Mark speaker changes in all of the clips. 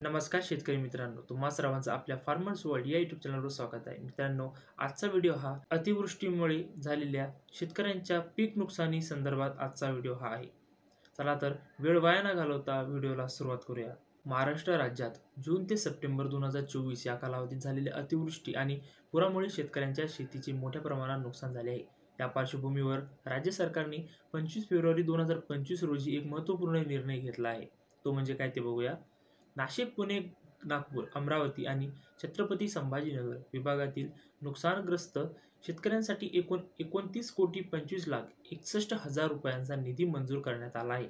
Speaker 1: नमस्कार शेतकरी मित्रांनो, तुम्हा सर्वांचं आपल्या फार्मर्स वर्ल्ड या यूट्यूब चॅनलवर स्वागत आहे. मित्रांनो, आजचा व्हिडिओ हा अतिवृष्टीमुळे झालेल्या शेतकऱ्यांच्या पीक नुकसानी संदर्भात आजचा व्हिडिओ हा आहे. चला तर वेळ वाया न घालवता व्हिडिओला सुरुवात करूया. महाराष्ट्र राज्यात जून ते सप्टेंबर 2024 या कालावधीत झालेल्या अतिवृष्टी आणि पुरामुळे शेतकऱ्यांच्या शेतीचे मोठ्या प्रमाणात नुकसान झाले आहे. या पार्श्वभूमीवर राज्य सरकारने 25 फेब्रुवारी 2025 रोजी एक महत्त्वपूर्ण निर्णय घेतला आहे. तो म्हणजे काय ते बघूया. नाशिक, पुणे, नागपूर, अमरावती आणि छत्रपती संभाजीनगर विभागातील नुकसानग्रस्त शेतकऱ्यांसाठी एकूण 29,25,61,000 रुपयांचा निधी मंजूर करण्यात आला आहे.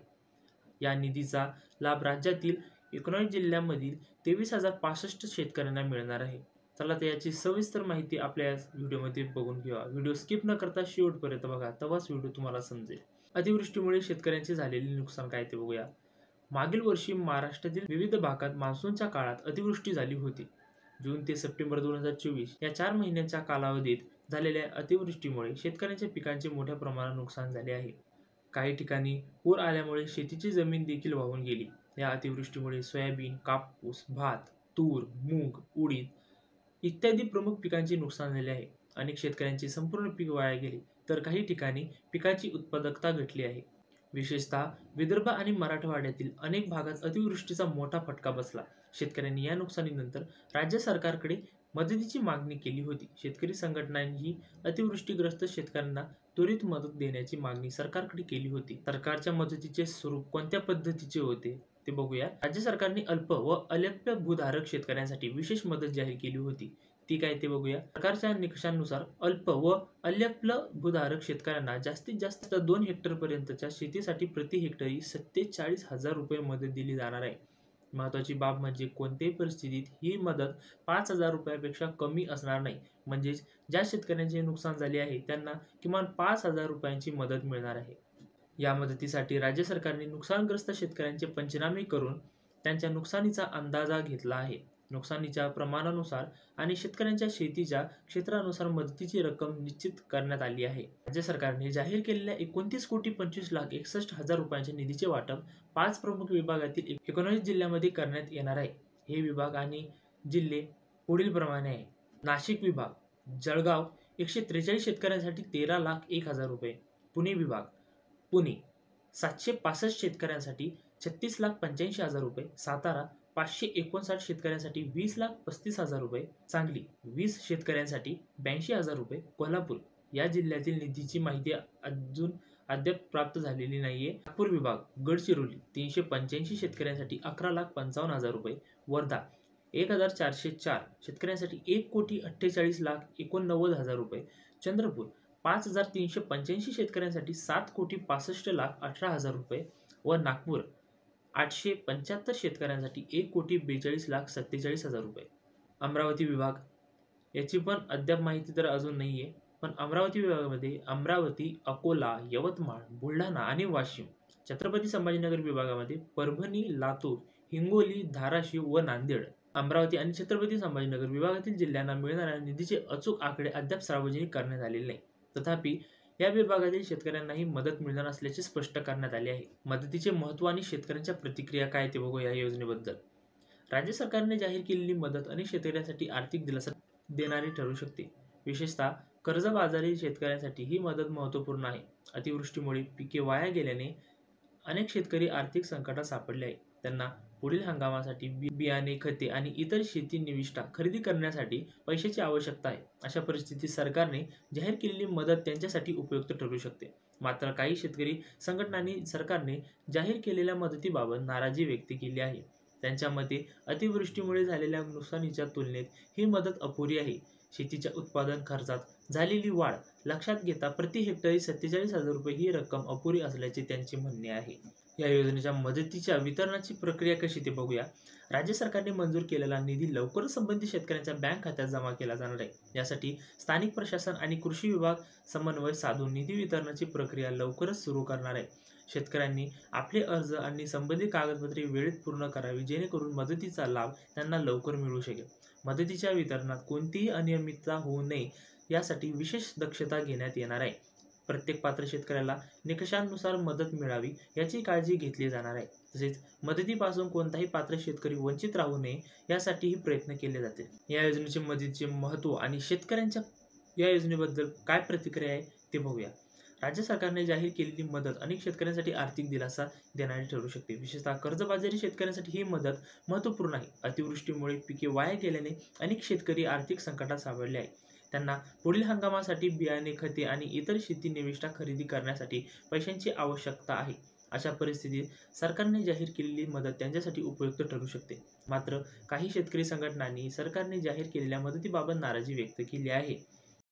Speaker 1: या निधीचा लाभ राज्यातील 19 जिल्ह्यांमधील 23,065 शेतकऱ्यांना मिळणार आहे. चला तर याची सविस्तर माहिती आपल्या व्हिडिओमध्ये बघून घेऊया. व्हिडिओ स्किप न करता शेवटपर्यंत बघा, तेव्हाच व्हिडिओ तुम्हाला समजेल. अतिवृष्टीमुळे शेतकऱ्यांचे झालेले नुकसान काय ते बघूया. मागील वर्षी महाराष्ट्रातील विविध भागात मान्सूनच्या काळात अतिवृष्टी झाली होती. जून ते सप्टेंबर 2024 या 4 महिन्यांच्या कालावधीत झालेल्या अतिवृष्टीमुळे शेतकऱ्यांच्या पिकांचे मोठ्या प्रमाणात नुकसान झाले आहे. काही ठिकाणी पूर आल्यामुळे शेतीची जमीन देखील वाहून गेली. या अतिवृष्टीमुळे सोयाबीन, कापूस, भात, तूर, मूग, उडीद इत्यादी प्रमुख पिकांचे नुकसान झाले आहे. अनेक शेतकऱ्यांचे संपूर्ण पीक वाया गेले, तर काही ठिकाणी पिकाची उत्पादकता घटली आहे. विशेषतः विदर्भ आणि मराठवाड्यातील अनेक भागात अतिवृष्टीचा मोठा फटका बसला. शेतकऱ्यांनी या नुकसानीनंतर राज्य सरकारकडे मदतीची मागणी केली होती. शेतकरी संघटनांनी अतिवृष्टीग्रस्त शेतकऱ्यांना त्वरित मदत देण्याची मागणी सरकारकडे केली होती. सरकारच्या मदतीचे स्वरूप कोणत्या पद्धतीचे होते ते बघूया. राज्य सरकारने अल्प व अल्प भूधारक शेतकऱ्यांसाठी विशेष मदत जाहीर केली होती. ती काय ते बघूया. सरकारच्या निकषांनुसार अल्प व अल्प भूधारक शेतकऱ्यांना जास्तीत जास्त 2 हेक्टर पर्यंतच्या शेतीसाठी प्रति हेक्टरी 47,000 रुपये मदत दिली जाणार आहे. महत्त्वाची बाब म्हणजे कोणत्याही परिस्थितीत ही मदत 5,000 रुपयापेक्षा कमी असणार नाही. म्हणजेच ज्या शेतकऱ्यांचे नुकसान झाले आहे त्यांना किमान 5,000 रुपयांची मदत मिळणार आहे. या मदतीसाठी राज्य सरकारने नुकसानग्रस्त शेतकऱ्यांचे पंचनामे करून त्यांच्या नुकसानीचा अंदाजा घेतला आहे. नुकसानीच्या प्रमाणानुसार आणि शेतकऱ्यांच्या शेतीच्या क्षेत्रानुसार मदतीची रक्कम निश्चित करण्यात आली आहे. राज्य सरकारने जाहीर केलेल्या 29,25,61,000 रुपयांच्या निधीचे वाटप 5 प्रमुख विभागातील 19 जिल्ह्यांमध्ये करण्यात येणार आहे. हे विभाग आणि जिल्हे पुढील प्रमाणे आहे. नाशिक विभाग, जळगाव 143 शेतकऱ्यांसाठी 13,01,000 रुपये. पुणे विभाग, पुणे 765 शेतकऱ्यांसाठी 36,85,000 रुपये. सातारा 559 शेतकऱ्यांसाठी 20,35,000 रुपये. सांगली 20 शेतकऱ्यांसाठी 82,000 रुपये. कोल्हापूर या जिल्ह्यातील निधीची माहिती अद्याप प्राप्त झालेली नाहीये. नागपूर विभाग, गडचिरोली 385 शेतकऱ्यांसाठी 11,55,000 रुपये. वर्धा 1,404 शेतकऱ्यांसाठी 1,48,89,000 रुपये. चंद्रपूर 5,385 शेतकऱ्यांसाठी 7,65,18,000 रुपये व नागपूर 875 शेतकऱ्यांसाठी 1,42,47,000 रुपये. अमरावती विभाग, याची पण अद्याप माहिती तर अजून नाहीये. पण अमरावती विभागामध्ये अमरावती, अकोला, यवतमाळ, बुलढाणा आणि वाशिम. छत्रपती संभाजीनगर विभागामध्ये परभणी, लातूर, हिंगोली, धाराशिव व नांदेड. अमरावती आणि छत्रपती संभाजीनगर विभागातील जिल्ह्यांना मिळणाऱ्या निधीचे अचूक आकडे अद्याप सार्वजनिक करण्यात आलेले नाही. तथापि या विभागातील शेतकऱ्यांनाही मदत मिळणार असल्याचे स्पष्ट करण्यात आले आहे. मदतीचे महत्त्व आणि शेतकऱ्यांच्या प्रतिक्रिया काय ते बघूया. या योजनेबद्दल राज्य सरकारने जाहीर केलेली मदत अनेक शेतकऱ्यांसाठी आर्थिक दिलासा देणारी ठरू शकते. विशेषतः कर्जबाजारी शेतकऱ्यांसाठी ही मदत महत्त्वपूर्ण आहे. अतिवृष्टीमुळे पिके वाया गेल्याने अनेक शेतकरी आर्थिक संकटात सापडले आहेत. त्यांना पुढील हंगामासाठी बियाणे, खते आणि इतर शेती निविष्ठा खरेदी करण्यासाठी पैशाची आवश्यकता आहे. अशा परिस्थितीत सरकारने जाहीर केलेली मदत त्यांच्यासाठी उपयुक्त ठरू शकते. मात्र काही शेतकरी संघटनांनी सरकारने जाहीर केलेल्या मदतीबाबत नाराजी व्यक्त केली आहे. त्यांच्या मते अतिवृष्टीमुळे झालेल्या नुकसानीच्या तुलनेत ही मदत अपुरी आहे. शेतीच्या उत्पादन खर्चात झालेली वाढ लक्षात घेता प्रति हेक्टरी 47,000 रुपये ही रक्कम अपुरी असल्याचे त्यांचे म्हणणे आहे. या योजनेच्या मदतीच्या वितरणाची प्रक्रिया कशी ते बघूया. राज्य सरकारने मंजूर केलेला निधी लवकरच संबंधित शेतकऱ्यांच्या बँक खात्यात जमा केला जाणार आहे. यासाठी स्थानिक प्रशासन आणि कृषी विभाग समन्वय साधून निधी वितरणाची प्रक्रिया लवकरच सुरू करणार आहे. शेतकऱ्यांनी आपले अर्ज आणि संबंधित कागदपत्रे वेळेत पूर्ण करावी, जेणेकरून मदतीचा लाभ त्यांना लवकर मिळू शकेल. मदतीच्या वितरणात कोणतीही अनियमितता होऊ नये यासाठी विशेष दक्षता घेण्यात येणार आहे. प्रत्येक पात्र शेतकऱ्याला निकषांनुसार मदत मिळावी याची काळजी घेतली जाणार आहे. तसेच मदतीपासून कोणताही पात्र शेतकरी वंचित राहू नये यासाठीही प्रयत्न केले जातील. या योजनेचे मदतीचे महत्त्व आणि शेतकऱ्यांच्या या योजनेबद्दल काय प्रतिक्रिया आहे ते बघूया. राज्य सरकारने जाहीर केलेली मदत अनेक शेतकऱ्यांसाठी आर्थिक दिलासा देणारी ठरू शकते. विशेषतः कर्जबाजारी शेतकऱ्यांसाठी ही मदत महत्त्वपूर्ण आहे. अतिवृष्टीमुळे पिके वाया गेल्याने अनेक शेतकरी आर्थिक संकटात सापडले आहेत. त्यांना पुढील हंगामासाठी बियाणे, खते आणि इतर शेती निविष्ठा खरेदी करण्यासाठी पैशांची आवश्यकता आहे. अशा परिस्थितीत सरकारने जाहीर केलेली मदत त्यांच्यासाठी उपयुक्त ठरू शकते. मात्र काही शेतकरी संघटनांनी सरकारने जाहीर केलेल्या मदतीबाबत नाराजी व्यक्त केली आहे.